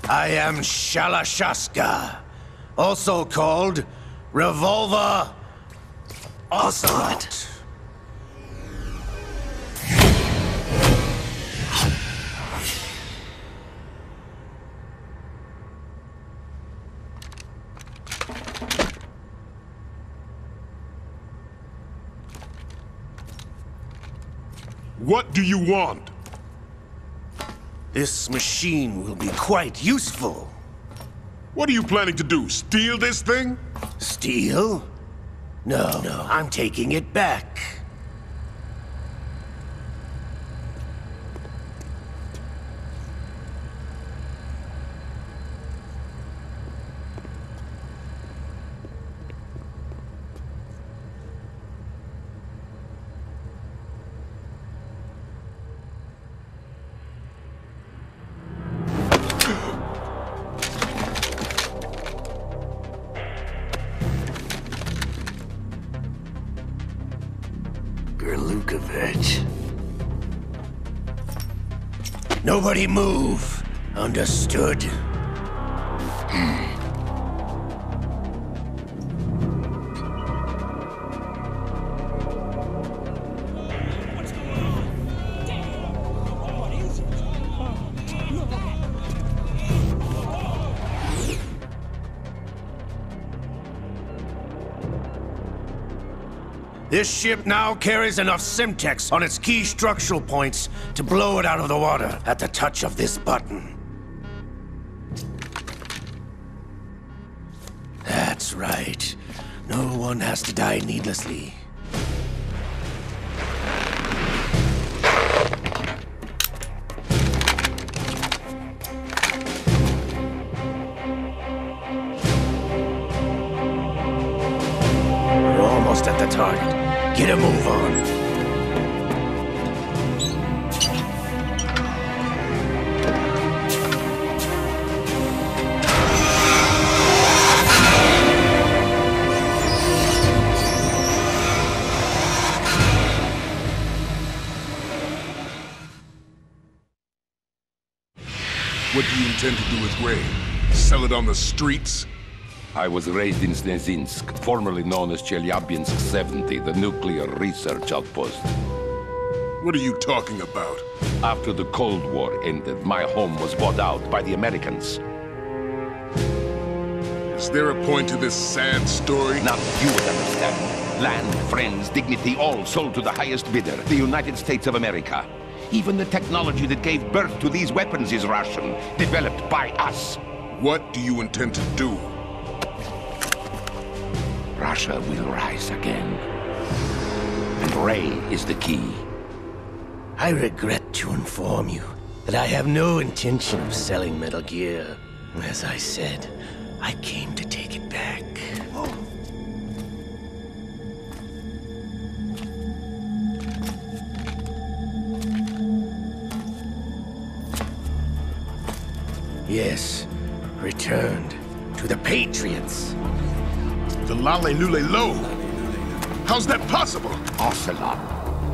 I am Shalashaska, also called Revolver Ocelot. What do you want? This machine will be quite useful. What are you planning to do? Steal this thing? Steal? No, I'm taking it back. Nobody move. Understood? This ship now carries enough Simtex on its key structural points to blow it out of the water at the touch of this button. That's right. No one has to die needlessly. We're almost at the target. Get a move on. What do you intend to do with Ray? Sell it on the streets? I was raised in Snezinsk, formerly known as Chelyabinsk 70, the nuclear research outpost. What are you talking about? After the Cold War ended, my home was bought out by the Americans. Is there a point to this sad story? Now you would understand. Land, friends, dignity, all sold to the highest bidder, the United States of America. Even the technology that gave birth to these weapons is Russian, developed by us. What do you intend to do? Russia will rise again. And Ray is the key. I regret to inform you that I have no intention of selling Metal Gear. As I said, I came to take it back. Yes, returned to the Patriots. The Lale Lule Lo? How's that possible? Ocelot,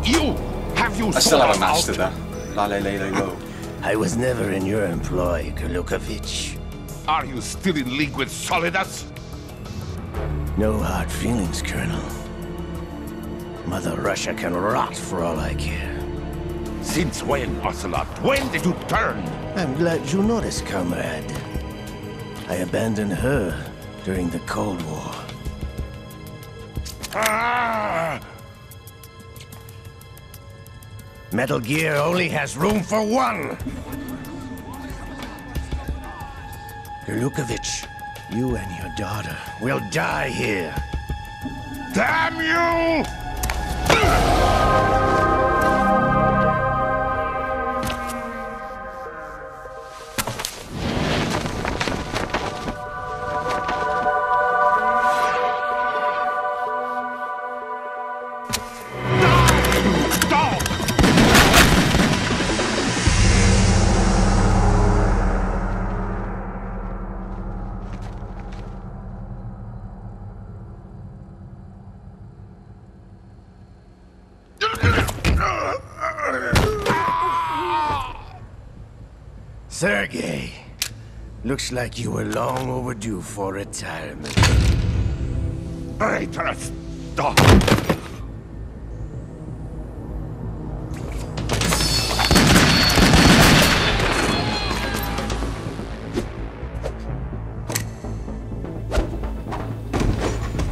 you! Have you I still sold haven't mastered out? that. Lale Lele Lo. I was never in your employ, Gurlukovich. Are you still in league with Solidus? No hard feelings, Colonel. Mother Russia can rot for all I care. Since when, Ocelot? When did you turn? I'm glad you noticed, comrade. I abandoned her during the Cold War. Ah! Metal Gear only has room for one! Gurlukovich, you and your daughter will die here. Damn you! Sergei, Looks like you were long overdue for retirement. Traitorous dog!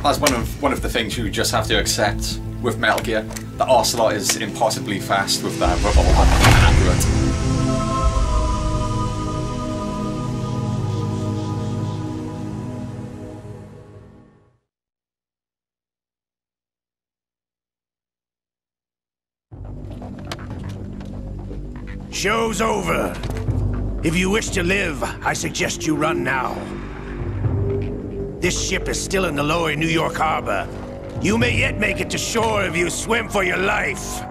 That's one of the things you just have to accept with Metal Gear. The Ocelot is impossibly fast with that revolver and accurate. Show's over. If you wish to live, I suggest you run now. This ship is still in the lower New York harbor. You may yet make it to shore if you swim for your life.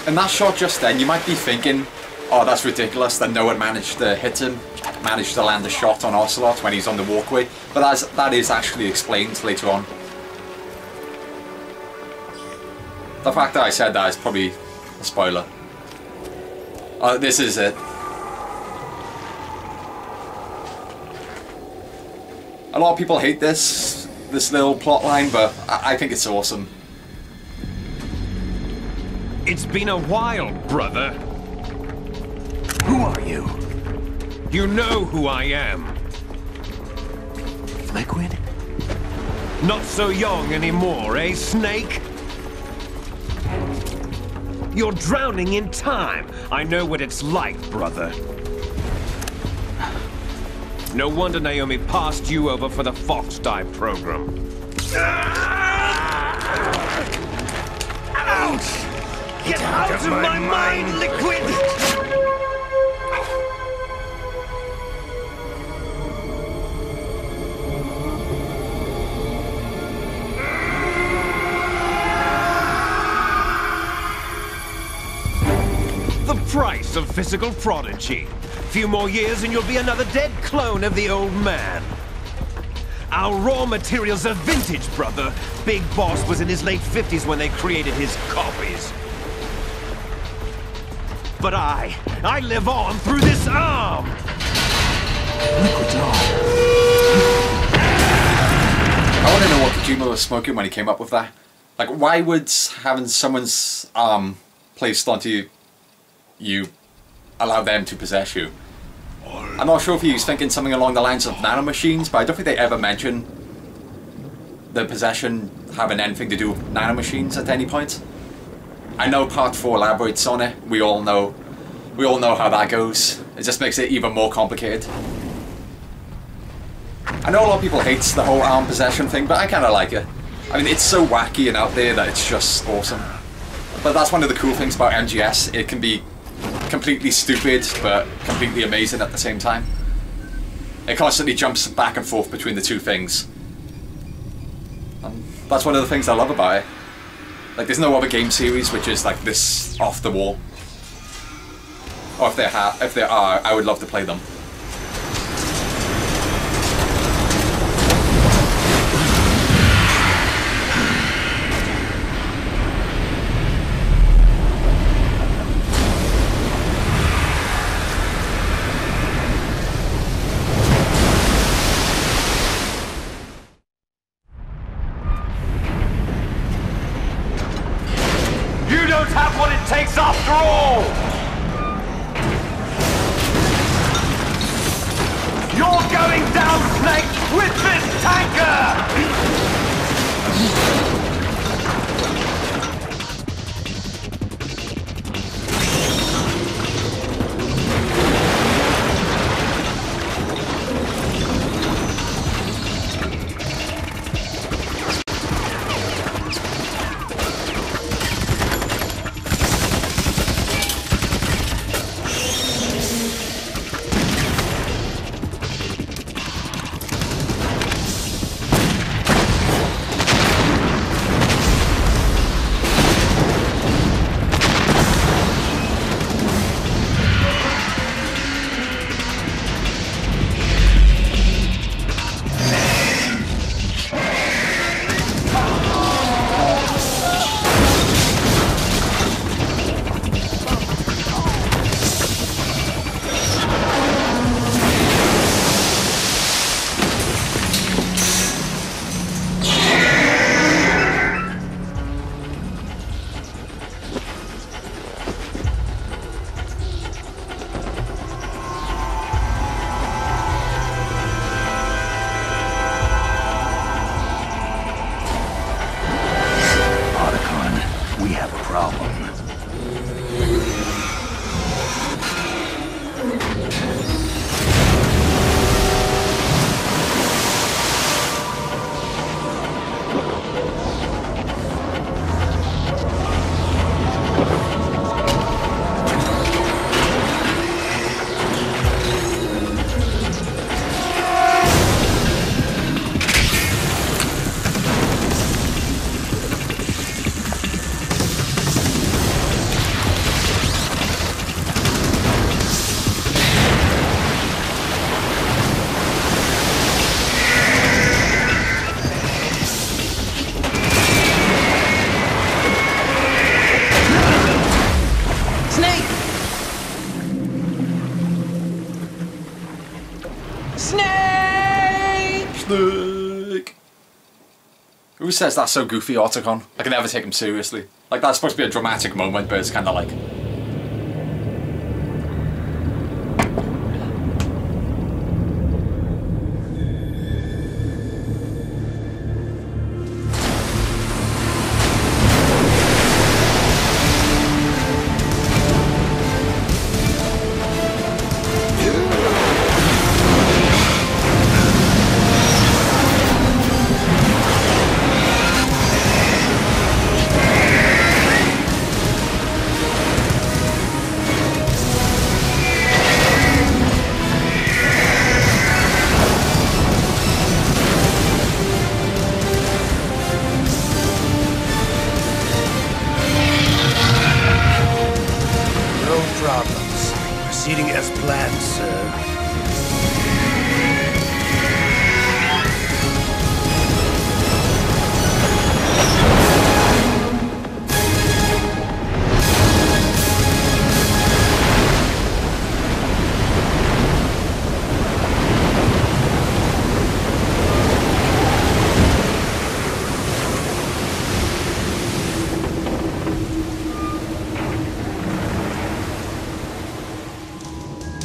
In that shot just then, you might be thinking, oh, that's ridiculous that no one managed to hit him, managed to land a shot on Ocelot when he's on the walkway, but that is actually explained later on. The fact that I said that is probably a spoiler. This is it. A lot of people hate this little plot line, but I think it's awesome. It's been a while, brother. Who are you? You know who I am. Liquid? Not so young anymore, eh, Snake? You're drowning in time. I know what it's like, brother. No wonder Naomi passed you over for the Fox Die program. Ouch! Get out of my mind, Liquid! The price of physical prodigy. Few more years and you'll be another dead clone of the old man. Our raw materials are vintage, brother. Big Boss was in his late 50s when they created his copies. But I live on through this arm! Liquid's on. I want to know what Kojima was smoking when he came up with that. Like, why would having someone's arm placed onto you allow them to possess you? I'm not sure if he was thinking something along the lines of nanomachines, but I don't think they ever mention the possession having anything to do with nanomachines at any point. I know Part 4 elaborates on it. We all know how that goes. It just makes it even more complicated. I know a lot of people hate the whole arm possession thing, but I kind of like it. I mean, it's so wacky and out there that it's just awesome. But that's one of the cool things about MGS. It can be completely stupid, but completely amazing at the same time. It constantly jumps back and forth between the two things. And that's one of the things I love about it. Like, there's no other game series which is like this off the wall. Or if there are, I would love to play them. You don't have what it takes after all! Snake! Snake! Who says that's so goofy, Otacon? I can never take him seriously. Like, that's supposed to be a dramatic moment, but it's kind of like... Proceeding as planned, sir.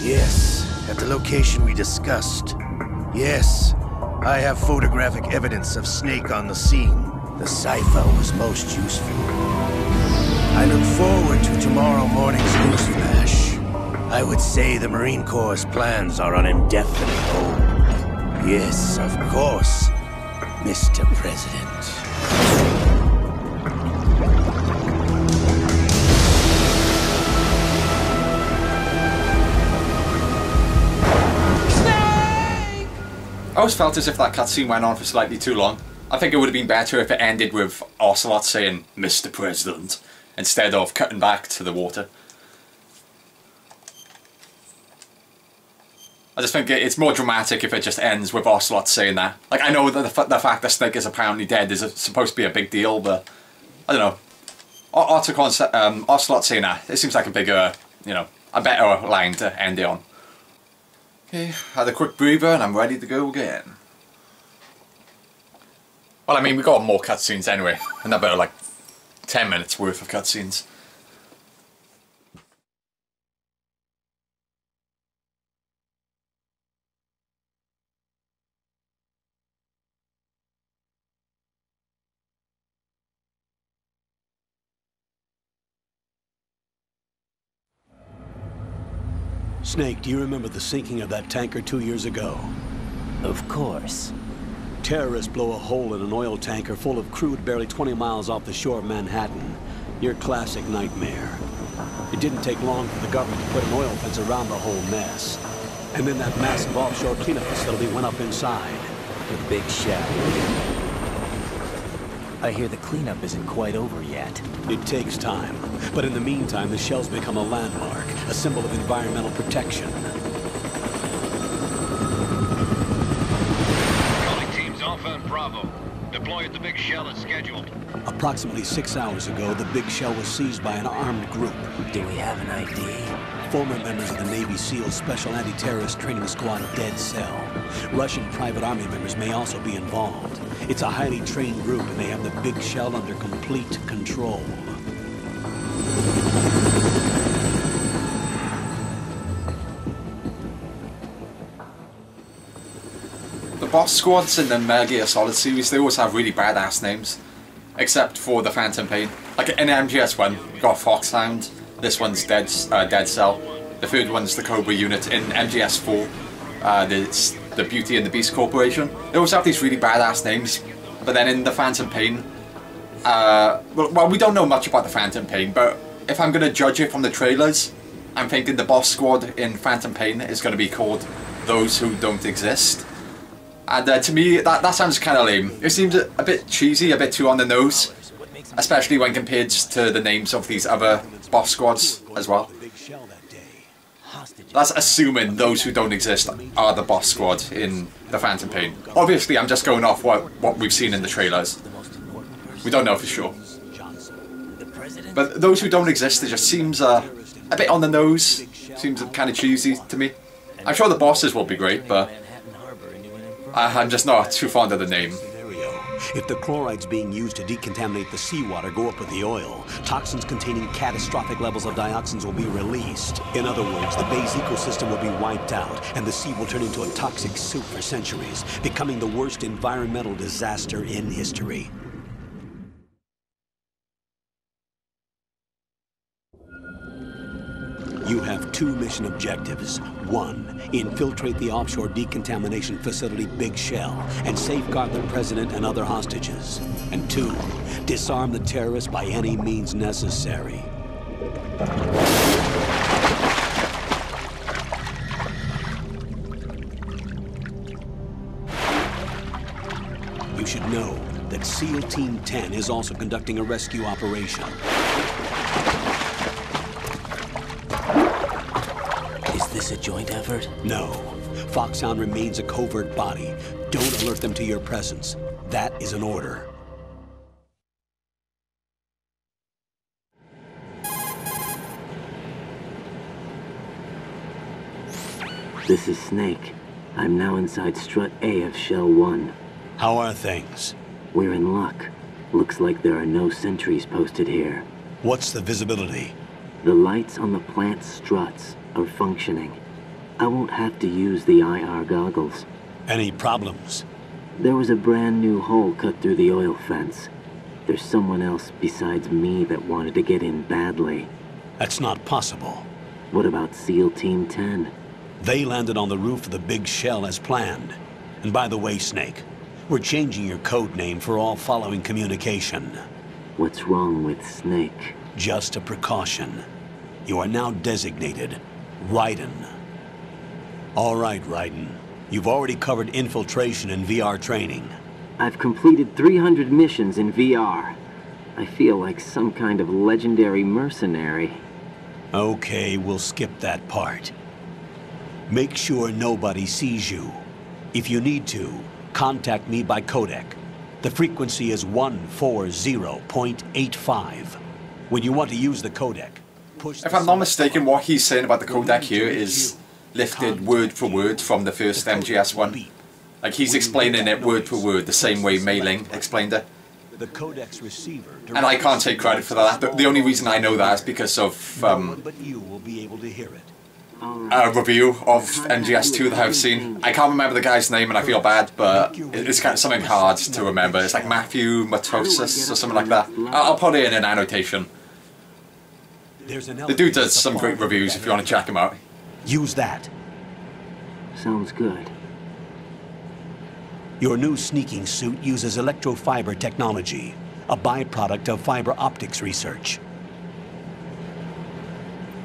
Yes, at the location we discussed. Yes, I have photographic evidence of Snake on the scene. The cipher was most useful. I look forward to tomorrow morning's news flash. I would say the Marine Corps' plans are on indefinite hold. Yes, of course, Mr. President. I always felt as if that cutscene went on for slightly too long. I think it would have been better if it ended with Ocelot saying, Mr. President, instead of cutting back to the water. I just think it's more dramatic if it just ends with Ocelot saying that. Like, I know that the fact that Snake is apparently dead is supposed to be a big deal, but I don't know. Ocelot saying that, it seems like a bigger, you know, a better line to end it on. Okay, had a quick breather and I'm ready to go again. Well, I mean, we got more cutscenes anyway. Another, like, 10 minutes worth of cutscenes. Snake, do you remember the sinking of that tanker 2 years ago? Of course. Terrorists blow a hole in an oil tanker full of crude barely 20 miles off the shore of Manhattan. Your classic nightmare. It didn't take long for the government to put an oil fence around the whole mess. And then that massive offshore cleanup facility went up inside. The big shell. I hear the cleanup isn't quite over yet. It takes time. But in the meantime, the shell's become a landmark, a symbol of environmental protection. Calling teams Alpha and Bravo. Deploy at the big shell as scheduled. Approximately 6 hours ago, the big shell was seized by an armed group. Do we have an ID? Former members of the Navy SEAL Special Anti-Terrorist Training Squad Dead Cell. Russian private army members may also be involved. It's a highly trained group and they have the big shell under complete control. The boss squads in the Metal Gear Solid series, they always have really badass names. Except for the Phantom Pain. Like in MGS1, you got Foxhound. This one's Dead Cell. The third one's the Cobra Unit. In MGS4, it's the Beauty and the Beast Corporation. They always have these really badass names. But then in the Phantom Pain, well, we don't know much about the Phantom Pain, but if I'm going to judge it from the trailers, I'm thinking the boss squad in Phantom Pain is going to be called Those Who Don't Exist. And to me, that sounds kind of lame. It seems a bit cheesy, a bit too on the nose. Especially when compared to the names of these other boss squads as well. That's assuming Those Who Don't Exist are the boss squad in the Phantom Pain. Obviously, I'm just going off what we've seen in the trailers. We don't know for sure. But Those Who Don't Exist, it just seems a bit on the nose. Seems kind of cheesy to me. I'm sure the bosses will be great, but I'm just not too fond of the name. If the chlorides being used to decontaminate the seawater go up with the oil, toxins containing catastrophic levels of dioxins will be released. In other words, the bay's ecosystem will be wiped out, and the sea will turn into a toxic soup for centuries, becoming the worst environmental disaster in history. You have 2 mission objectives. 1, infiltrate the offshore decontamination facility Big Shell and safeguard the president and other hostages. And 2, disarm the terrorists by any means necessary. You should know that SEAL Team 10 is also conducting a rescue operation. Is this a joint effort? No. Foxhound remains a covert body. Don't alert them to your presence. That is an order. This is Snake. I'm now inside Strut A of Shell 1. How are things? We're in luck. Looks like there are no sentries posted here. What's the visibility? The lights on the plant struts are functioning. I won't have to use the IR goggles. Any problems? There was a brand new hole cut through the oil fence. There's someone else besides me that wanted to get in badly. That's not possible. What about SEAL Team 10? They landed on the roof of the Big Shell as planned. And by the way, Snake, we're changing your code name for all following communication. What's wrong with Snake? Just a precaution. You are now designated Raiden. All right, Raiden. You've already covered infiltration and VR training. I've completed 300 missions in VR. I feel like some kind of legendary mercenary. Okay, we'll skip that part. Make sure nobody sees you. If you need to, contact me by codec. The frequency is 140.85. When you want to use the codec, push... If I'm not mistaken, what he's saying about the codec here is lifted word for word from the first MGS one. Like, he's explaining it word for word, the same way Mei Ling explained it. The codec's receiver... And I can't take credit for that. The only reason I know that is because of but you will be able to hear it. a review of MGS2 that I've seen. I can't remember the guy's name and I feel bad, but it's kind of something hard to remember. It's like Matthew Matosis or something like that. I'll put it in an annotation. The dude does some great reviews if you want to check him out. Use that. Sounds good. Your new sneaking suit uses electrofiber technology, a byproduct of fiber optics research.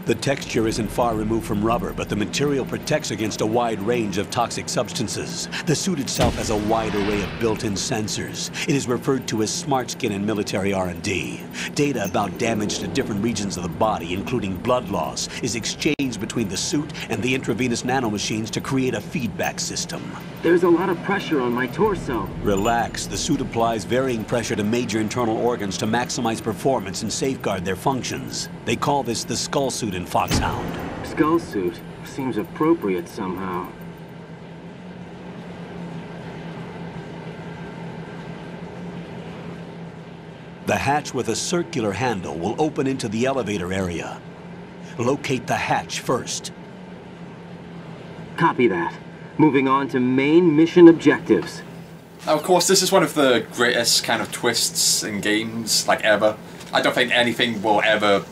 The texture isn't far removed from rubber, but the material protects against a wide range of toxic substances. The suit itself has a wide array of built-in sensors. It is referred to as smart skin in military R&D. Data about damage to different regions of the body, including blood loss, is exchanged between the suit and the intravenous nanomachines to create a feedback system. There's a lot of pressure on my torso. Relax. The suit applies varying pressure to major internal organs to maximize performance and safeguard their functions. They call this the skull suit in Foxhound. Skull suit seems appropriate somehow. The hatch with a circular handle will open into the elevator area. Locate the hatch first. Copy that. Moving on to main mission objectives. Now, of course, this is one of the greatest kind of twists in games, like, ever. I don't think anything will ever...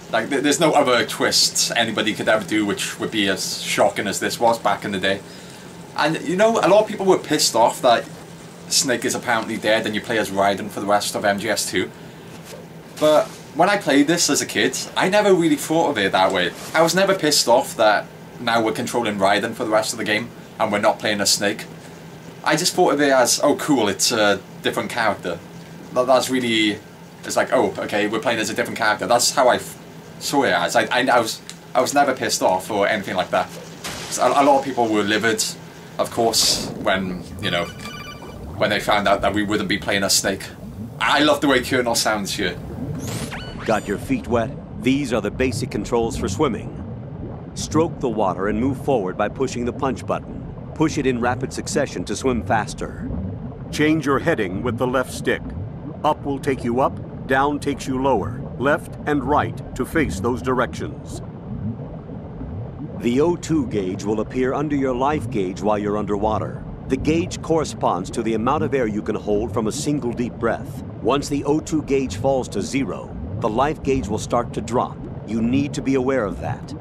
Like, there's no other twist anybody could ever do which would be as shocking as this was back in the day. And, you know, a lot of people were pissed off that Snake is apparently dead and you play as Raiden for the rest of MGS2. But when I played this as a kid, I never really thought of it that way. I was never pissed off that now we're controlling Raiden for the rest of the game and we're not playing as Snake. I just thought of it as, oh cool, it's a different character. That's really... It's like, oh, okay, we're playing as a different character. That's how I saw it as. I was never pissed off or anything like that. A lot of people were livid, of course, when, you know, when they found out that we wouldn't be playing as Snake. I love the way Colonel sounds here. Got your feet wet? These are the basic controls for swimming. Stroke the water and move forward by pushing the punch button. Push it in rapid succession to swim faster. Change your heading with the left stick. Up will take you up, down takes you lower, left and right to face those directions. The O2 gauge will appear under your life gauge while you're underwater. The gauge corresponds to the amount of air you can hold from a single deep breath. Once the O2 gauge falls to 0, the life gauge will start to drop. You need to be aware of that.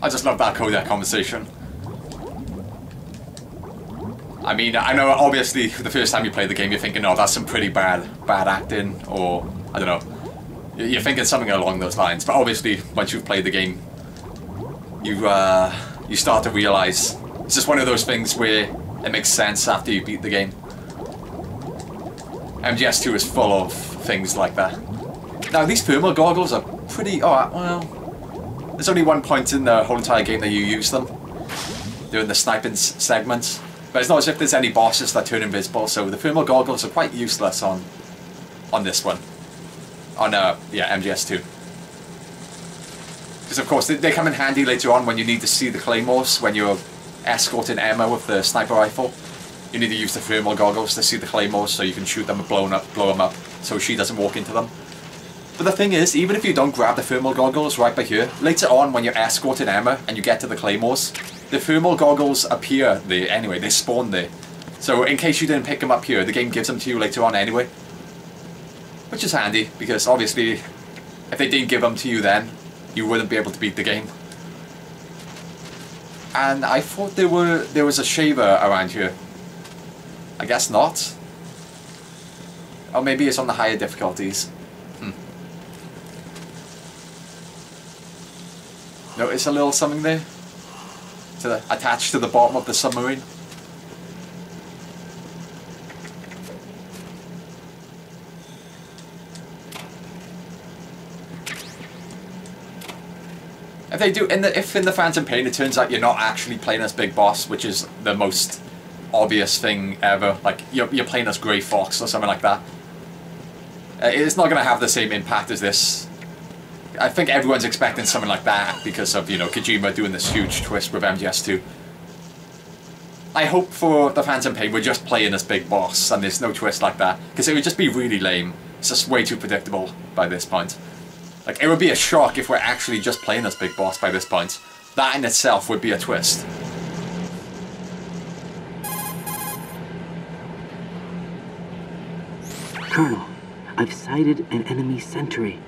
I just love that codec conversation. I mean, I know obviously the first time you play the game you're thinking, oh, that's some pretty bad acting, or, I don't know, you're thinking something along those lines, but obviously once you've played the game, you start to realize it's just one of those things where it makes sense after you beat the game. MGS2 is full of things like that. Now these thermal goggles are pretty, well, there's only one point in the whole entire game that you use them, during the sniping segments. But it's not as if there's any bosses that turn invisible, so the thermal goggles are quite useless on this one. On, yeah, MGS2. Because of course, they come in handy later on when you need to see the claymores, when you're escorting Emma with the sniper rifle. You need to use the thermal goggles to see the claymores so you can shoot them and blow them up, so she doesn't walk into them. But the thing is, even if you don't grab the thermal goggles right by here, later on when you're escorting Emma and you get to the claymores, the thermal goggles appear there anyway, they spawn there. So in case you didn't pick them up here, the game gives them to you later on anyway. Which is handy, because obviously, if they didn't give them to you then, you wouldn't be able to beat the game. And I thought there was a shaver around here. I guess not. Or maybe it's on the higher difficulties. Notice a little something there? Attached to the bottom of the submarine. If they do, if in the Phantom Pain it turns out you're not actually playing as Big Boss, which is the most obvious thing ever, like you're playing as Grey Fox or something like that, it's not going to have the same impact as this. I think everyone's expecting something like that because of, you know, Kojima doing this huge twist with MGS2. I hope for the Phantom Pain we're just playing as Big Boss and there's no twist like that, because it would just be really lame. It's just way too predictable by this point. Like, it would be a shock if we're actually just playing as Big Boss by this point. That in itself would be a twist. Colonel, I've sighted an enemy sentry.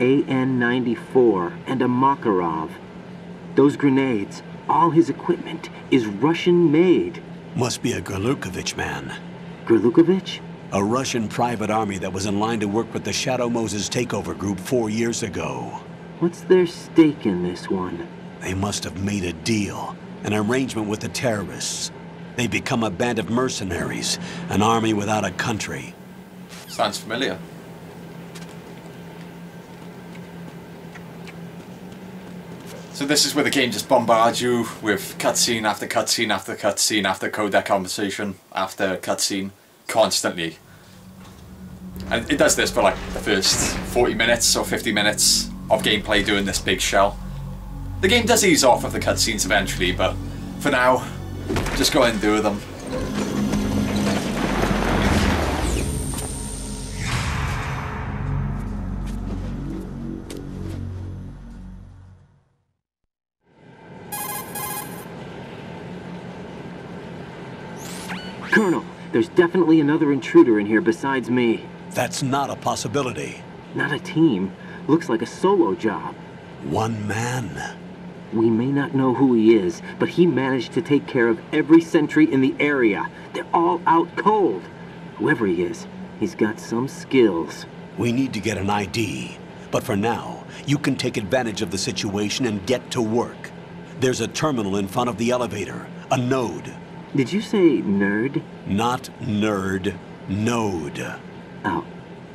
AN-94 and a Makarov. Those grenades, all his equipment, is Russian-made. Must be a Gerlukovich man. Gerlukovich? A Russian private army that was in line to work with the Shadow Moses takeover group 4 years ago. What's their stake in this one? They must have made a deal, an arrangement with the terrorists. They become a band of mercenaries, an army without a country. Sounds familiar. So this is where the game just bombards you with cutscene after cutscene after cutscene after codec conversation after cutscene, constantly. And it does this for like the first 40 minutes or 50 minutes of gameplay doing this big shell. The game does ease off of the cutscenes eventually, but for now, just go ahead and do them. Colonel, there's definitely another intruder in here besides me. That's not a possibility. Not a team. Looks like a solo job. One man. We may not know who he is, but he managed to take care of every sentry in the area. They're all out cold. Whoever he is, he's got some skills. We need to get an ID. But for now, you can take advantage of the situation and get to work. There's a terminal in front of the elevator. A node. Did you say nerd? Not nerd. Node. Oh.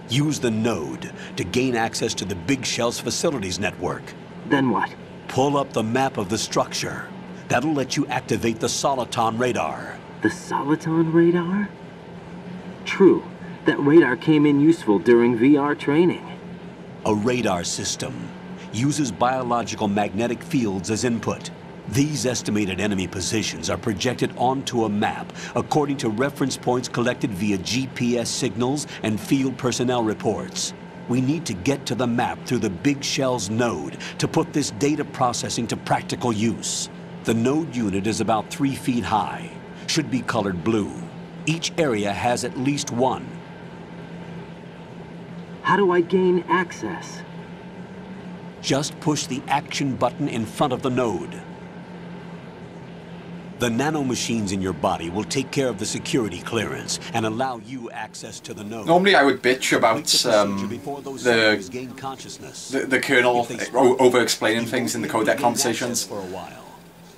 Use the node to gain access to the Big Shell's facilities network. Then what? Pull up the map of the structure. That'll let you activate the Soliton radar. The Soliton radar? True. That radar came in useful during VR training. A radar system uses biological magnetic fields as input. These estimated enemy positions are projected onto a map according to reference points collected via GPS signals and field personnel reports. We need to get to the map through the Big Shell's node to put this data processing to practical use. The node unit is about 3 feet high, should be colored blue. Each area has at least one. How do I gain access? Just push the action button in front of the node. The nanomachines in your body will take care of the security clearance and allow you access to the node. Normally I would bitch about the colonel over-explaining things in the codec conversations.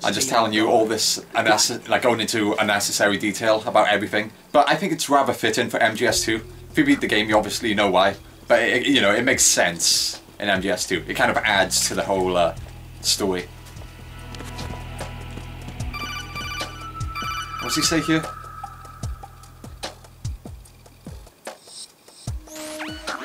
I'm just telling you all this, like going into unnecessary detail about everything. But I think it's rather fitting for MGS2. If you beat the game, you obviously know why. But it makes sense in MGS2. It kind of adds to the whole story. What's he say here?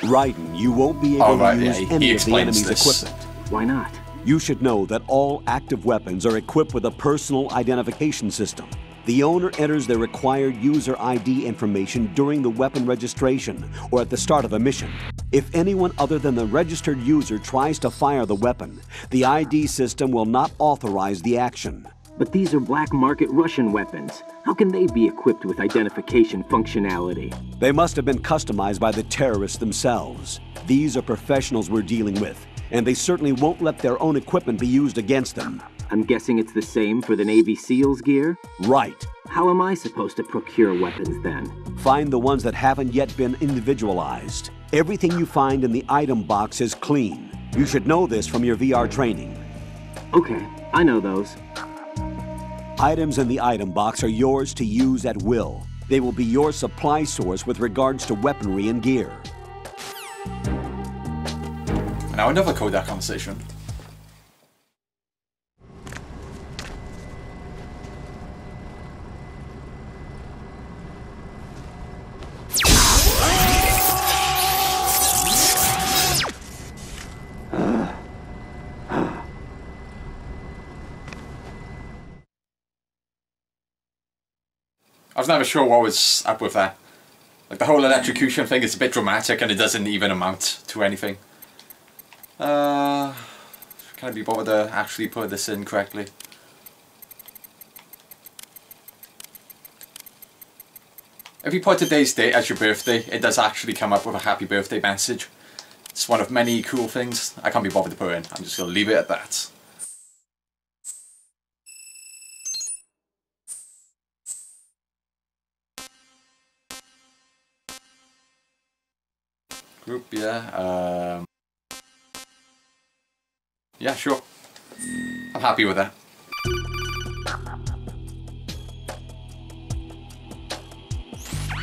Raiden, you won't be able to use any of the enemy's equipment. Why not? You should know that all active weapons are equipped with a personal identification system. The owner enters their required user ID information during the weapon registration or at the start of a mission. If anyone other than the registered user tries to fire the weapon, the ID system will not authorize the action. But these are black market Russian weapons. How can they be equipped with identification functionality? They must have been customized by the terrorists themselves. These are professionals we're dealing with, and they certainly won't let their own equipment be used against them. I'm guessing it's the same for the Navy SEALs gear? Right. How am I supposed to procure weapons then? Find the ones that haven't yet been individualized. Everything you find in the item box is clean. You should know this from your VR training. Okay, I know those. Items in the item box are yours to use at will. They will be your supply source with regards to weaponry and gear. Now another codec conversation. I was never sure what was up with that. Like, the whole electrocution thing is a bit dramatic and it doesn't even amount to anything. Can I be bothered to actually put this in correctly? If you put today's date as your birthday, it does actually come up with a happy birthday message. It's one of many cool things I can't be bothered to put in. I'm just going to leave it at that. Group, yeah. Yeah, sure. I'm happy with that.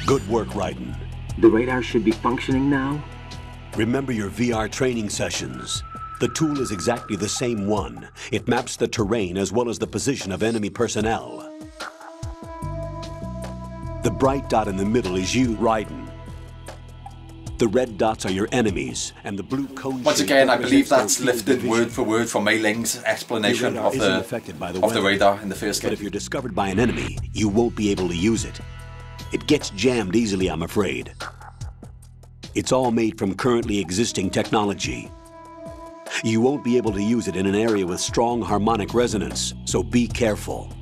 Good work, Raiden. The radar should be functioning now? Remember your VR training sessions. The tool is exactly the same one. It maps the terrain as well as the position of enemy personnel. The bright dot in the middle is you, Raiden. The red dots are your enemies, and the blue cone... Once again, I believe that's lifted word for word from Mei Ling's explanation of the radar in the first game. But if you're discovered by an enemy, you won't be able to use it. It gets jammed easily, I'm afraid. It's all made from currently existing technology. You won't be able to use it in an area with strong harmonic resonance, so be careful.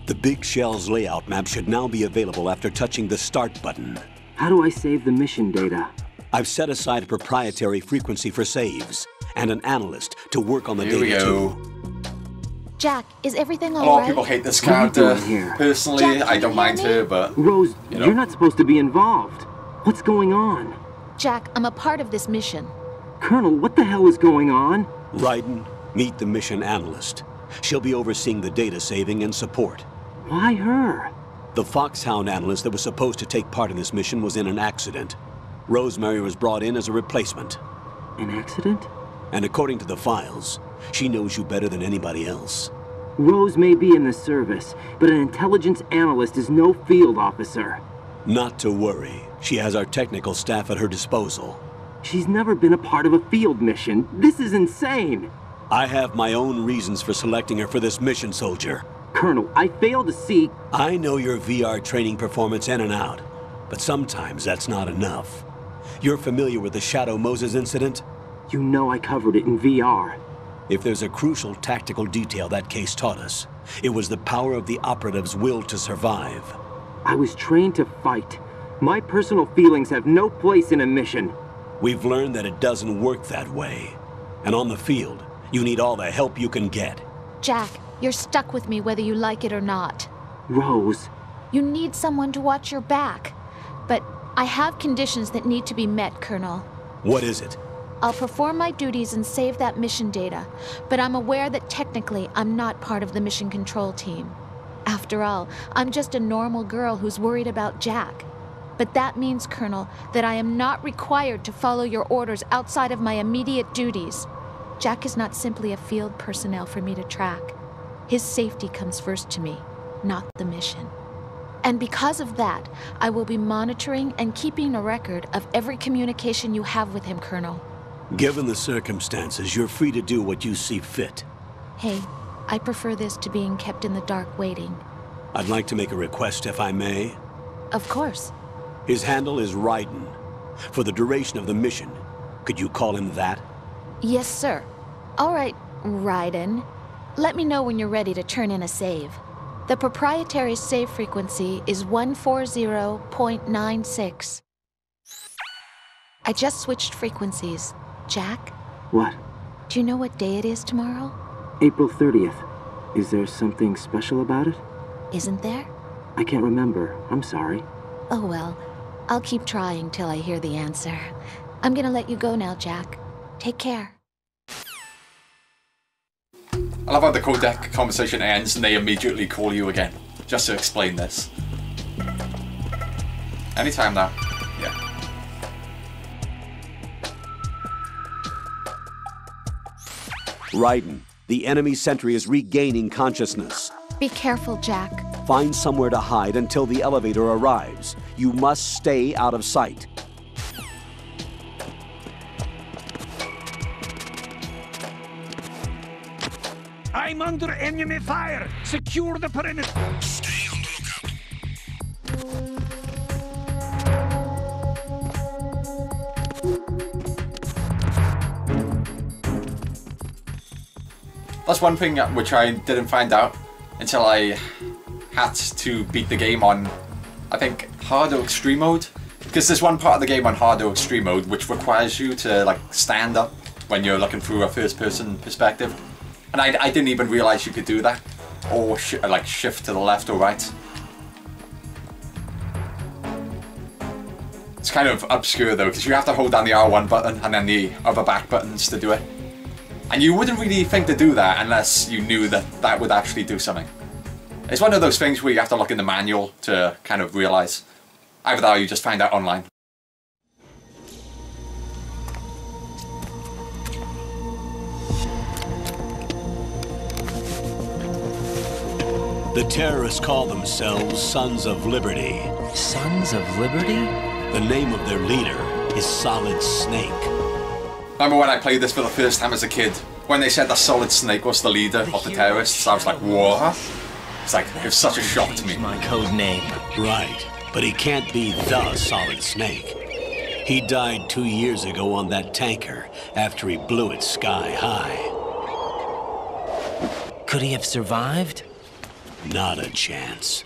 The Big Shell's layout map should now be available after touching the Start button. How do I save the mission data? I've set aside a proprietary frequency for saves, and an analyst to work on the data too. Jack, is everything all right? A lot of right? people hate this character. Personally, Jack, I don't mind her, but... Rose, you're not supposed to be involved. What's going on? Jack, I'm a part of this mission. Colonel, what the hell is going on? Raiden, meet the mission analyst. She'll be overseeing the data saving and support. Why her? The Foxhound analyst that was supposed to take part in this mission was in an accident. Rosemary was brought in as a replacement. An accident? And according to the files, she knows you better than anybody else. Rose may be in the service, but an intelligence analyst is no field officer. Not to worry. She has our technical staff at her disposal. She's never been a part of a field mission. This is insane. I have my own reasons for selecting her for this mission, soldier. Colonel, I fail to see... I know your VR training performance in and out, but sometimes that's not enough. You're familiar with the Shadow Moses incident? You know I covered it in VR. If there's a crucial tactical detail that case taught us, it was the power of the operative's will to survive. I was trained to fight. My personal feelings have no place in a mission. We've learned that it doesn't work that way. And on the field, you need all the help you can get. Jack, you're stuck with me whether you like it or not. Rose. You need someone to watch your back. But I have conditions that need to be met, Colonel. What is it? I'll perform my duties and save that mission data, but I'm aware that technically I'm not part of the mission control team. After all, I'm just a normal girl who's worried about Jack. But that means, Colonel, that I am not required to follow your orders outside of my immediate duties. Jack is not simply a field personnel for me to track. His safety comes first to me, not the mission. And because of that, I will be monitoring and keeping a record of every communication you have with him, Colonel. Given the circumstances, you're free to do what you see fit. Hey, I prefer this to being kept in the dark waiting. I'd like to make a request, if I may. Of course. His handle is Raiden. For the duration of the mission, could you call him that? Yes, sir. All right, Raiden. Let me know when you're ready to turn in a save. The proprietary save frequency is 140.96. I just switched frequencies. Jack? What? Do you know what day it is tomorrow? April 30th. Is there something special about it? Isn't there? I can't remember. I'm sorry. Oh well. I'll keep trying till I hear the answer. I'm gonna let you go now, Jack. Take care. I love how the codec conversation ends and they immediately call you again, just to explain this. Anytime now. Yeah. Raiden, the enemy sentry is regaining consciousness. Be careful, Jack. Find somewhere to hide until the elevator arrives. You must stay out of sight. I'm under enemy fire! Secure the perimeter! Stay on the lookout. That's one thing which I didn't find out until I had to beat the game on, I think, hard or extreme mode. Because there's one part of the game on hard or extreme mode which requires you to like stand up when you're looking through a first-person perspective. And I didn't even realize you could do that, or like shift to the left or right. It's kind of obscure though, because you have to hold down the R1 button and then the other back buttons to do it. And you wouldn't really think to do that unless you knew that that would actually do something. It's one of those things where you have to look in the manual to kind of realize. Either that or you just find out online. The terrorists call themselves Sons of Liberty. Sons of Liberty? The name of their leader is Solid Snake. Remember when I played this for the first time as a kid? When they said that Solid Snake was the leader of the terrorists, I was like, what? It's like, it was such a shock to me. My code name. Right, but he can't be the Solid Snake. He died 2 years ago on that tanker after he blew it sky high. Could he have survived? Not a chance.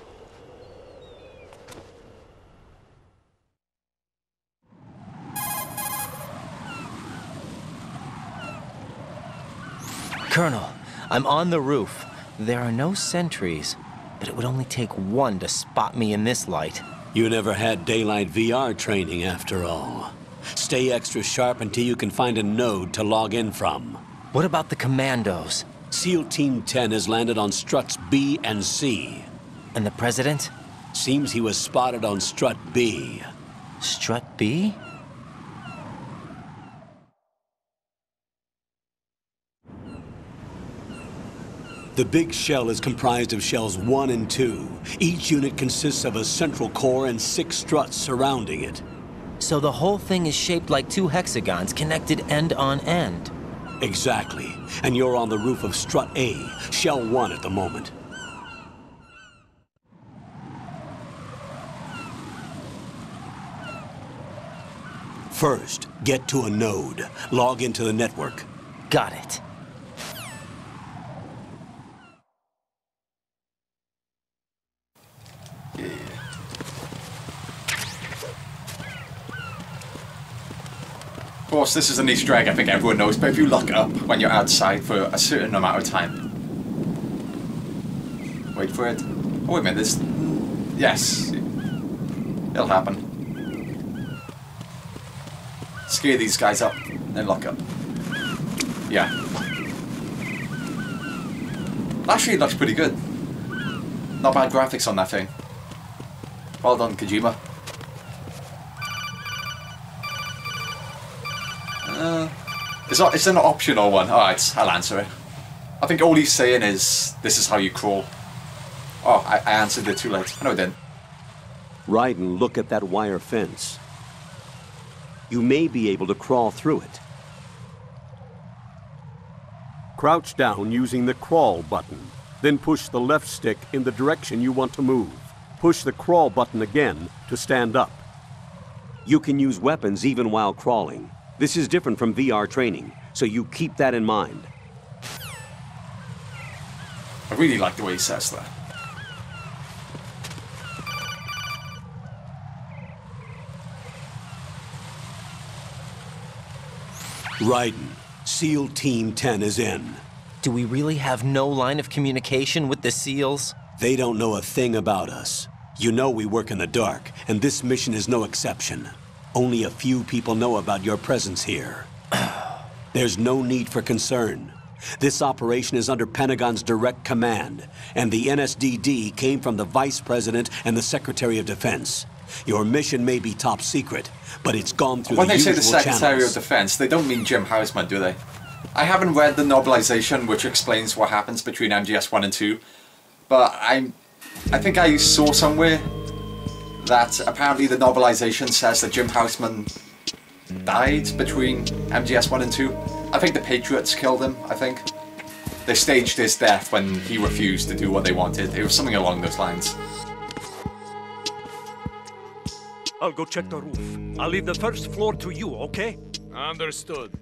Colonel, I'm on the roof. There are no sentries, but it would only take one to spot me in this light. You never had daylight VR training after all. Stay extra sharp until you can find a node to log in from. What about the commandos? SEAL Team 10 has landed on struts B and C. And the president? Seems he was spotted on strut B. Strut B? The big shell is comprised of shells 1 and 2. Each unit consists of a central core and 6 struts surrounding it. So the whole thing is shaped like 2 hexagons connected end on end. Exactly. And you're on the roof of Strut A, Shell 1 at the moment. First, get to a node. Log into the network. Got it. Of course, this is an Easter egg I think everyone knows, but if you look up when you're outside for a certain amount of time... Wait for it. Oh, wait a minute, this... Yes. It'll happen. Scare these guys up, then lock up. Yeah. Actually, it looks pretty good. Not bad graphics on that thing. Well done, Kojima. It's an optional one. Alright, I'll answer it. I think all he's saying is, this is how you crawl. Oh, I answered it too late. I know I didn't. Raiden, look at that wire fence. You may be able to crawl through it. Crouch down using the crawl button. Then push the left stick in the direction you want to move. Push the crawl button again to stand up. You can use weapons even while crawling. This is different from VR training, so you keep that in mind. I really like the way he says that. Raiden, SEAL Team 10 is in. Do we really have no line of communication with the SEALs? They don't know a thing about us. You know we work in the dark, and this mission is no exception. Only a few people know about your presence here. There's no need for concern. This operation is under Pentagon's direct command, and the NSDD came from the Vice President and the Secretary of Defense. Your mission may be top secret, but it's gone through the usual channels. When they say the Secretary of Defense, they don't mean Jim Houseman, do they? I haven't read the novelization, which explains what happens between MGS 1 and 2, but I think I saw somewhere that apparently the novelization says that Jim Houseman died between MGS 1 and 2. I think the Patriots killed him, I think. They staged his death when he refused to do what they wanted. It was something along those lines. I'll go check the roof. I'll leave the first floor to you, okay? Understood.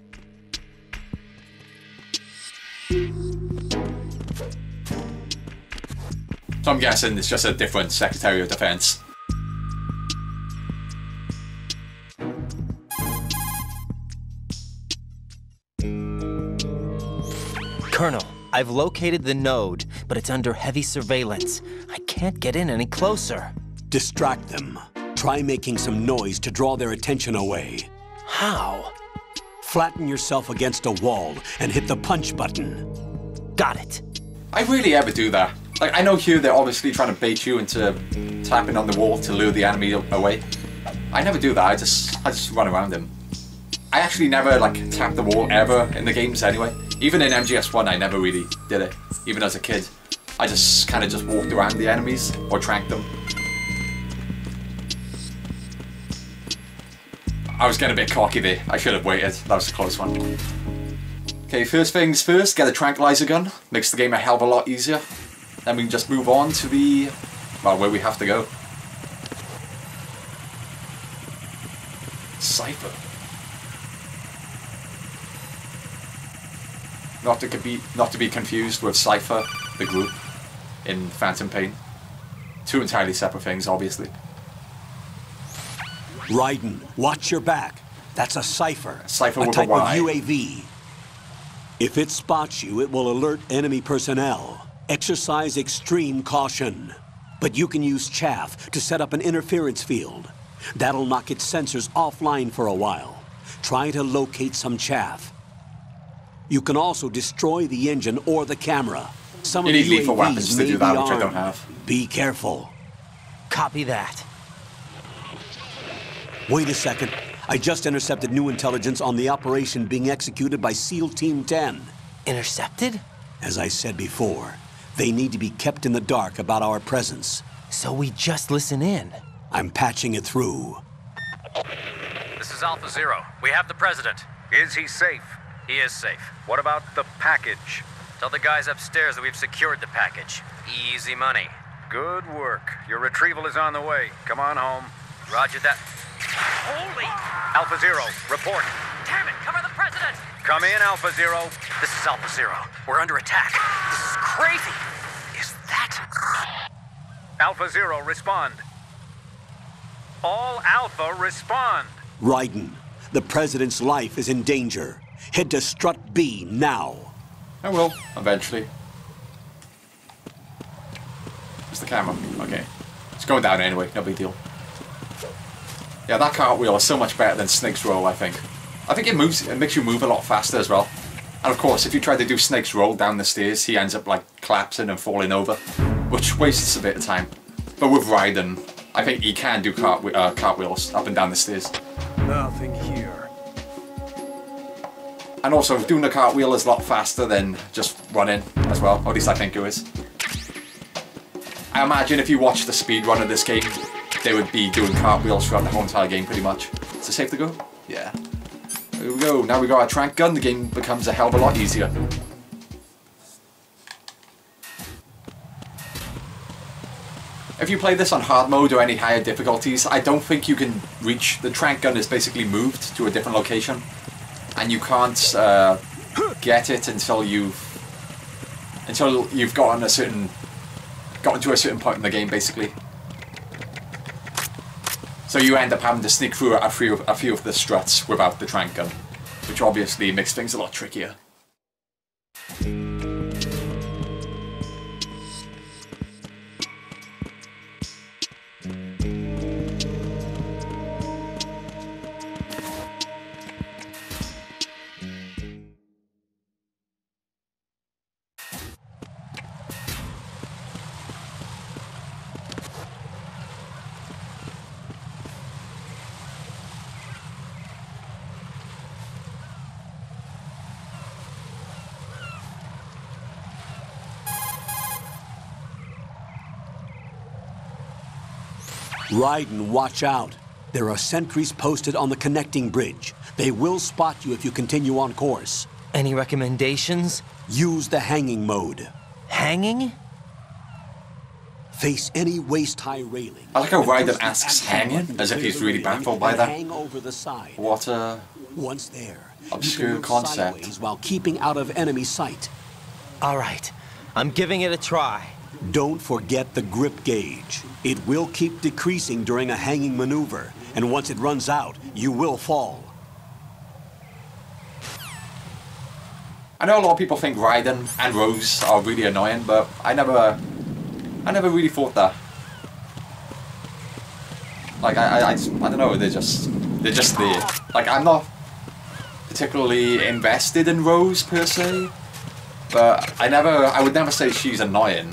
So I'm guessing it's just a different Secretary of Defense. Colonel, I've located the node, but it's under heavy surveillance. I can't get in any closer. Distract them. Try making some noise to draw their attention away. How? Flatten yourself against a wall and hit the punch button. Got it. I rarely ever do that. Like, I know here they're obviously trying to bait you into tapping on the wall to lure the enemy away. I never do that, I just run around him. I actually never, like, tap the wall ever in the games anyway. Even in MGS 1 I never really did it, even as a kid. I just kind of just walked around the enemies, or tranked them. I was getting a bit cocky there, I should have waited, that was a close one. Okay, first things first, get a tranquilizer gun, makes the game a hell of a lot easier. Then we can just move on to the, well, where we have to go. Cypher. Not to be confused with Cypher, the group, in Phantom Pain. Two entirely separate things, obviously. Raiden, watch your back. That's a Cypher. Cypher a with type a Y. of UAV. If it spots you, it will alert enemy personnel. Exercise extreme caution. But you can use chaff to set up an interference field. That'll knock its sensors offline for a while. Try to locate some chaff. You can also destroy the engine or the camera. Some of the lethal UAVs weapons to may do be that, which I armed. don't have. Be careful. Copy that. Wait a second. I just intercepted new intelligence on the operation being executed by SEAL Team 10. Intercepted? As I said before, they need to be kept in the dark about our presence. So we just listen in. I'm patching it through. This is Alpha Zero. We have the President. Is he safe? He is safe. What about the package? Tell the guys upstairs that we've secured the package. Easy money. Good work. Your retrieval is on the way. Come on home. Roger that. Holy! Alpha Zero, report. Damn it, cover the president! Come in, Alpha Zero. This is Alpha Zero. We're under attack. This is crazy. Is that... Alpha Zero, respond. All Alpha, respond. Raiden, the president's life is in danger. Head to Strut B now. I will, eventually. Where's the camera? Okay. It's going down anyway, no big deal. Yeah, that cartwheel is so much better than Snake's Roll, I think. I think it makes you move a lot faster as well. And of course, if you try to do Snake's Roll down the stairs, he ends up like collapsing and falling over, which wastes a bit of time. But with Raiden, I think he can do cartwheels up and down the stairs. Nothing here. And also, doing the cartwheel is a lot faster than just running as well, or at least I think it is. I imagine if you watch the speedrun of this game, they would be doing cartwheels throughout the whole entire game pretty much. Is it safe to go? Yeah. There we go, now we got our trank gun, the game becomes a hell of a lot easier. If you play this on hard mode or any higher difficulties, I don't think you can reach... The trank gun is basically moved to a different location. And you can't get it until you've gotten to a certain point in the game, basically. So you end up having to sneak through a few of the struts without the trank gun, which obviously makes things a lot trickier. Raiden, watch out. There are sentries posted on the connecting bridge. They will spot you if you continue on course. Any recommendations? Use the hanging mode. Hanging? Face any waist-high railing. I like how Raiden asks hanging, as if he's really baffled by that. Hang over the side. What a... Once there, obscure concept. While keeping out of enemy sight. All right, I'm giving it a try. Don't forget the grip gauge. It will keep decreasing during a hanging maneuver, and once it runs out, you will fall. I know a lot of people think Raiden and Rose are really annoying, but I never really thought that. Like I don't know, they're just there. Like I'm not particularly invested in Rose per se, but I would never say she's annoying.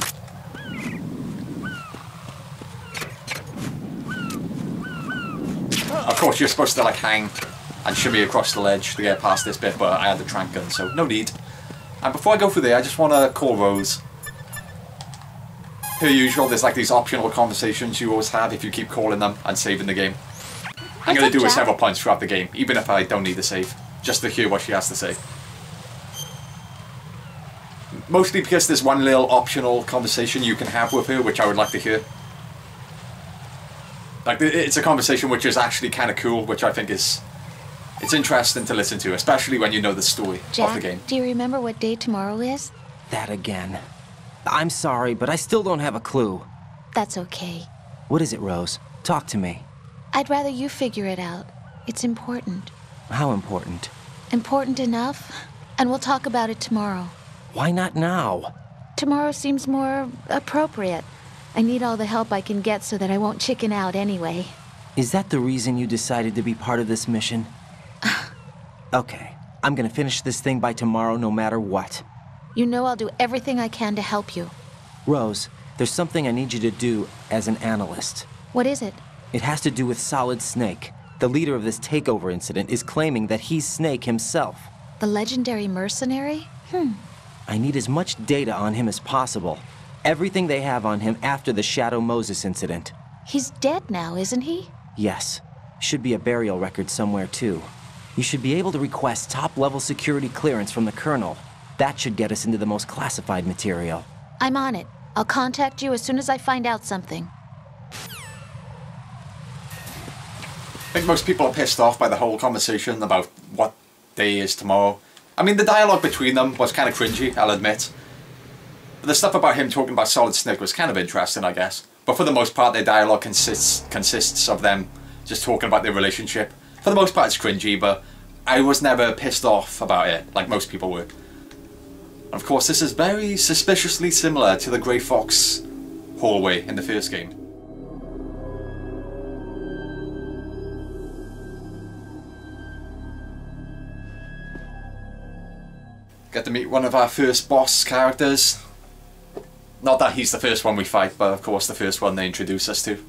Of course, you're supposed to like hang and shimmy across the ledge to get past this bit, but I had the trank gun, so no need. And before I go through there, I just want to call Rose. Per usual, there's like these optional conversations you always have if you keep calling them and saving the game. I'm going to do it several points throughout the game, even if I don't need to save, just to hear what she has to say. Mostly because there's one little optional conversation you can have with her, which I would like to hear. Like, it's a conversation which is actually kind of cool, which I think it's interesting to listen to, especially when you know the story of the game. Do you remember what day tomorrow is? That again. I'm sorry, but I still don't have a clue. That's okay. What is it, Rose? Talk to me. I'd rather you figure it out. It's important. How important? Important enough, and we'll talk about it tomorrow. Why not now? Tomorrow seems more appropriate. I need all the help I can get so that I won't chicken out anyway. Is that the reason you decided to be part of this mission? Okay, I'm gonna finish this thing by tomorrow no matter what. You know I'll do everything I can to help you. Rose, there's something I need you to do as an analyst. What is it? It has to do with Solid Snake. The leader of this takeover incident is claiming that he's Snake himself. The legendary mercenary? I need as much data on him as possible. Everything they have on him after the Shadow Moses incident. He's dead now, isn't he? Yes. Should be a burial record somewhere, too. You should be able to request top-level security clearance from the Colonel. That should get us into the most classified material. I'm on it. I'll contact you as soon as I find out something. I think most people are pissed off by the whole conversation about what day is tomorrow. I mean, the dialogue between them was kind of cringy, I'll admit. But the stuff about him talking about Solid Snake was kind of interesting, I guess. But for the most part, their dialogue consists of them just talking about their relationship. For the most part, it's cringy, but I was never pissed off about it, like most people were. And of course, this is very suspiciously similar to the Grey Fox hallway in the first game. Get to meet one of our first boss characters. Not that he's the first one we fight, but of course the first one they introduce us to.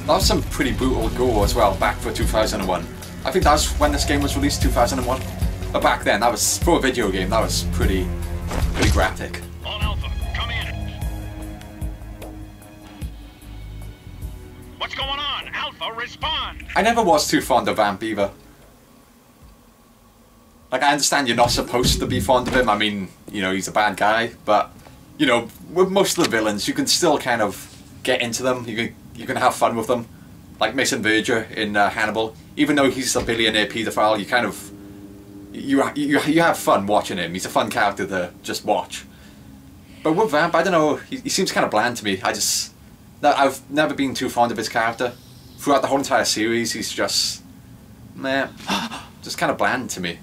That was some pretty brutal gore as well, back for 2001. I think that was when this game was released, 2001. But back then, that was, for a video game, that was pretty graphic. All Alpha, come in. What's going on? Alpha, respond! I never was too fond of Vamp either. Like, I understand you're not supposed to be fond of him, I mean, you know, he's a bad guy, but, you know, with most of the villains, you can still kind of get into them, you can have fun with them. Like Mason Verger in Hannibal. Even though he's a billionaire paedophile, you kind of... You have fun watching him. He's a fun character to just watch. But with Vamp, I don't know, he seems kind of bland to me. I've never been too fond of his character. Throughout the whole entire series, he's just... meh. Just kind of bland to me.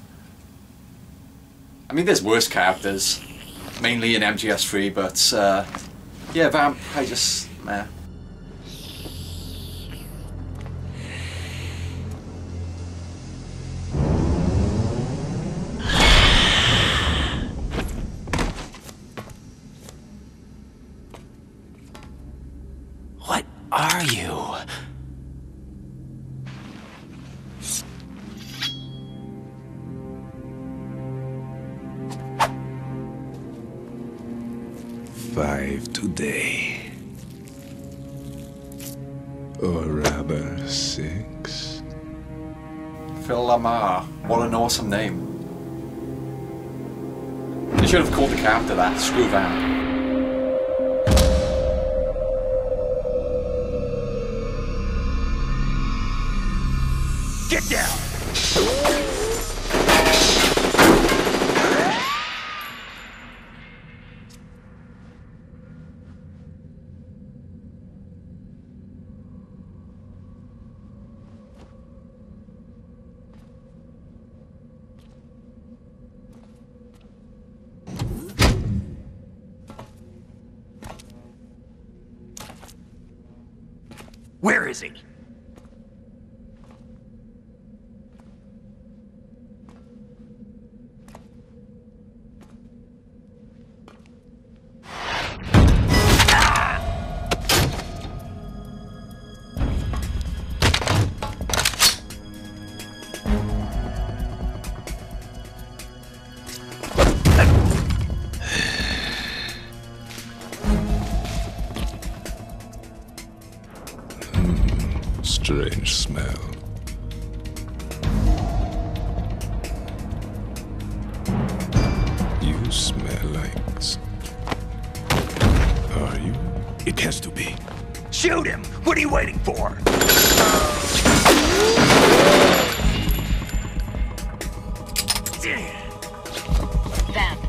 I mean, there's worse characters. Mainly in MGS3, but... yeah, Vamp, I just... meh. What are you? Five today. Or rather, 6. Phil Lamar. What an awesome name. They should have called the character that. Screw Vamp. Get down! Where is he? strange smell. You smell like... Are you? It has to be. Shoot him! What are you waiting for? Vamp,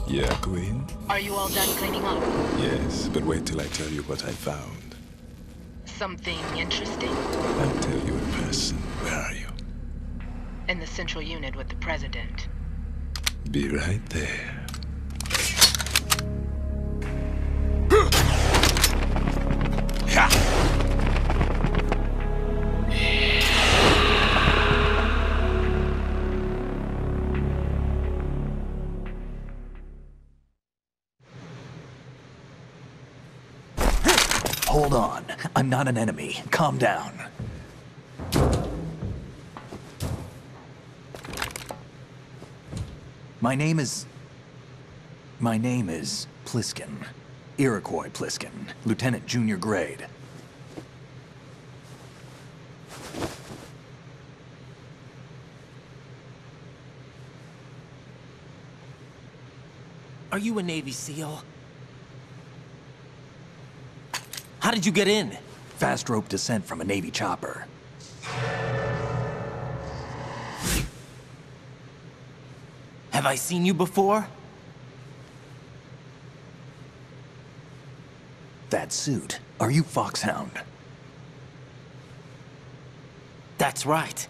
Yeah, Queen? are you all done cleaning up? Yes, but wait till I tell you what I found. Something interesting? I'll tell you in person. Where are you? In the central unit with the president. Be right there. Hold on. I'm not an enemy. Calm down. My name is Pliskin. Iroquois Pliskin. Lieutenant Junior Grade. Are you a Navy SEAL? How did you get in? Fast rope descent from a Navy chopper. Have I seen you before? That suit. Are you Foxhound? That's right.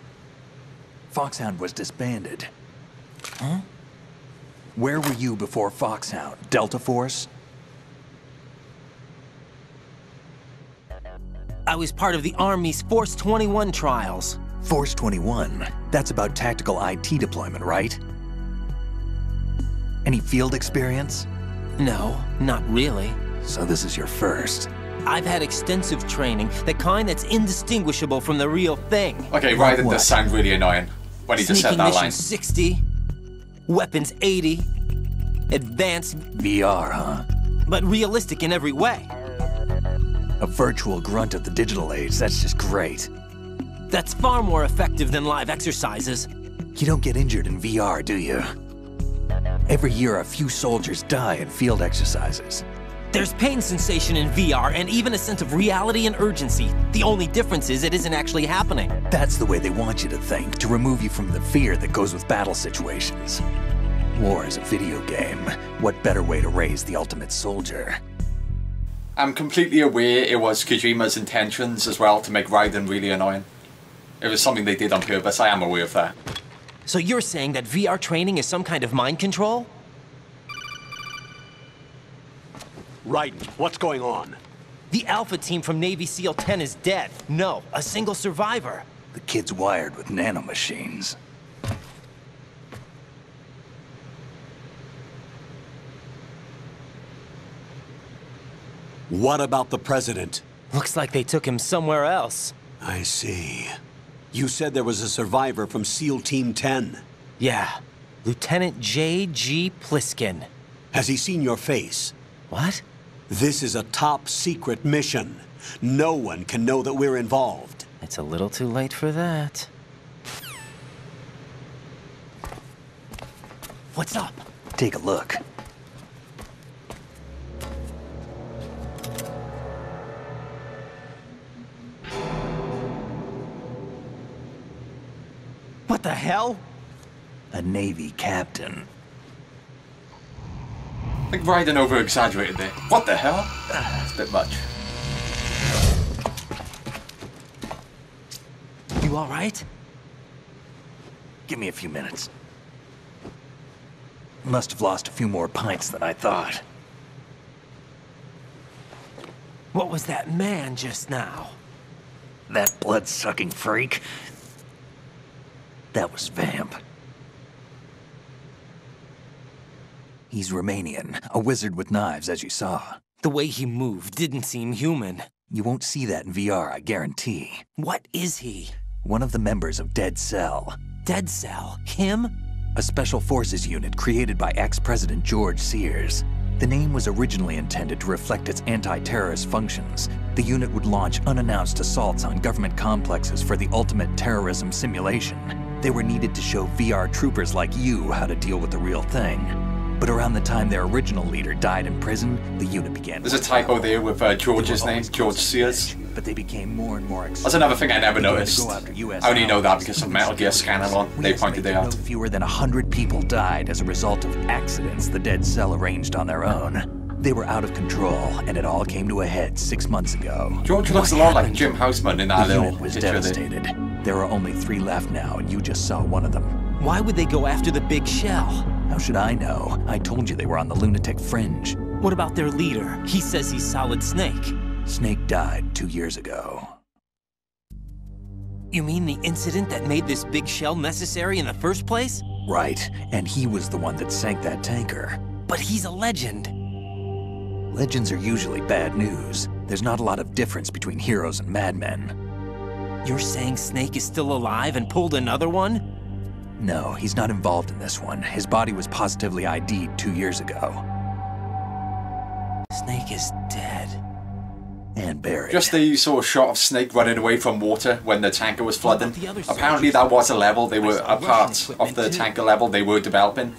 Foxhound was disbanded. Huh? Where were you before Foxhound? Delta Force? I was part of the Army's Force 21 trials. Force 21? That's about tactical IT deployment, right? Any field experience? No, not really. So this is your first. I've had extensive training, the kind that's indistinguishable from the real thing. Okay, Raiden does sound really annoying when he just said that line. 60, weapons 80, advanced... VR, huh? But realistic in every way. A virtual grunt of the digital age, that's just great. That's far more effective than live exercises. You don't get injured in VR, do you? Every year, a few soldiers die in field exercises. There's pain sensation in VR, and even a sense of reality and urgency. The only difference is it isn't actually happening. That's the way they want you to think, to remove you from the fear that goes with battle situations. War is a video game. What better way to raise the ultimate soldier? I'm completely aware it was Kojima's intentions as well to make Raiden really annoying. It was something they did on purpose, I am aware of that. So you're saying that VR training is some kind of mind control? Raiden, what's going on? The Alpha team from Navy SEAL 10 is dead. No, a single survivor. The kid's wired with nanomachines. What about the president? Looks like they took him somewhere else. I see. You said there was a survivor from SEAL Team 10. Yeah. Lieutenant J.G. Pliskin. Has he seen your face? What? This is a top secret mission. No one can know that we're involved. It's a little too late for that. What's up? Take a look. What the hell? A Navy captain. I think Raiden over-exaggerated there. What the hell? It's a bit much. You alright? Give me a few minutes. Must have lost a few more pints than I thought. What was that man just now? That blood-sucking freak? That was Vamp. He's Romanian, a wizard with knives, as you saw. The way he moved didn't seem human. You won't see that in VR, I guarantee. What is he? One of the members of Dead Cell. Dead Cell? Him? A special forces unit created by ex-President George Sears. The name was originally intended to reflect its anti-terrorist functions. The unit would launch unannounced assaults on government complexes for the ultimate terrorism simulation. They were needed to show VR troopers like you how to deal with the real thing. But around the time their original leader died in prison, the unit began... There's a typo there with George's name, George Sears. But they became more and more... That's another thing I never noticed. I only know that because of Metal Gear Scanlon. They pointed it out. Fewer than 100 people died as a result of accidents the Dead Cell arranged on their own. They were out of control, and it all came to a head 6 months ago. George looks a lot like Jim Houseman in that the little unit was picture devastated. There are only 3 left now, and you just saw one of them. Why would they go after the big shell? How should I know? I told you they were on the lunatic fringe. What about their leader? He says he's Solid Snake. Snake died 2 years ago. You mean the incident that made this big shell necessary in the first place? Right, and he was the one that sank that tanker. But he's a legend. Legends are usually bad news. There's not a lot of difference between heroes and madmen. You're saying Snake is still alive and pulled another one? No, he's not involved in this one. His body was positively ID'd 2 years ago. Snake is dead. And buried. Just there you saw a shot of Snake running away from water when the tanker was flooding. Apparently that was a level they were a part of the tanker level they were developing.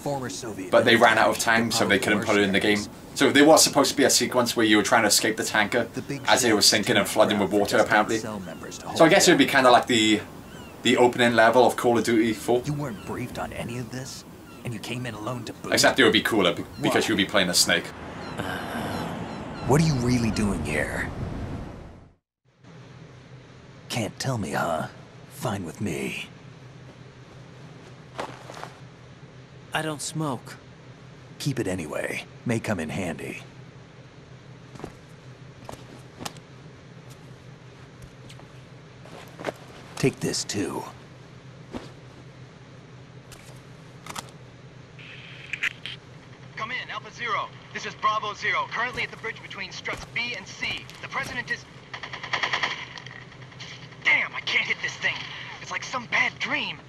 But they ran out of time so they couldn't put it in the game. So there was supposed to be a sequence where you were trying to escape the tanker as it was sinking and flooding with water apparently. So I guess it would be kind of like the opening level of Call of Duty 4. You weren't briefed on any of this? And you came in alone to boot? Except it would be cooler because you'd be playing as Snake. What are you really doing here? Can't tell me, huh? Fine with me. I don't smoke. Keep it anyway. May come in handy. Take this too. Come in, Alpha Zero. This is Bravo Zero, currently at the bridge between struts B and C. The President is... Damn, I can't hit this thing. It's like some bad dream.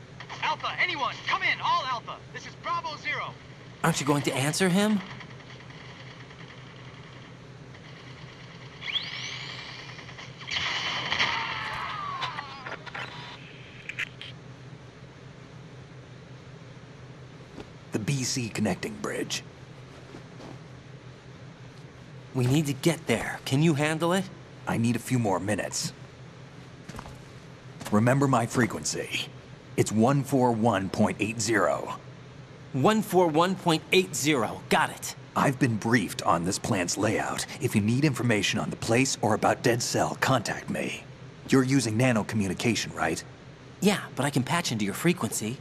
Alpha, anyone, come in, all Alpha. This is Bravo Zero. Aren't you going to answer him? The BC connecting bridge. We need to get there. Can you handle it? I need a few more minutes. Remember my frequency. It's 141.80. 141.80. Got it. I've been briefed on this plant's layout. If you need information on the place or about Dead Cell, contact me. You're using nano communication, right? Yeah, but I can patch into your frequency.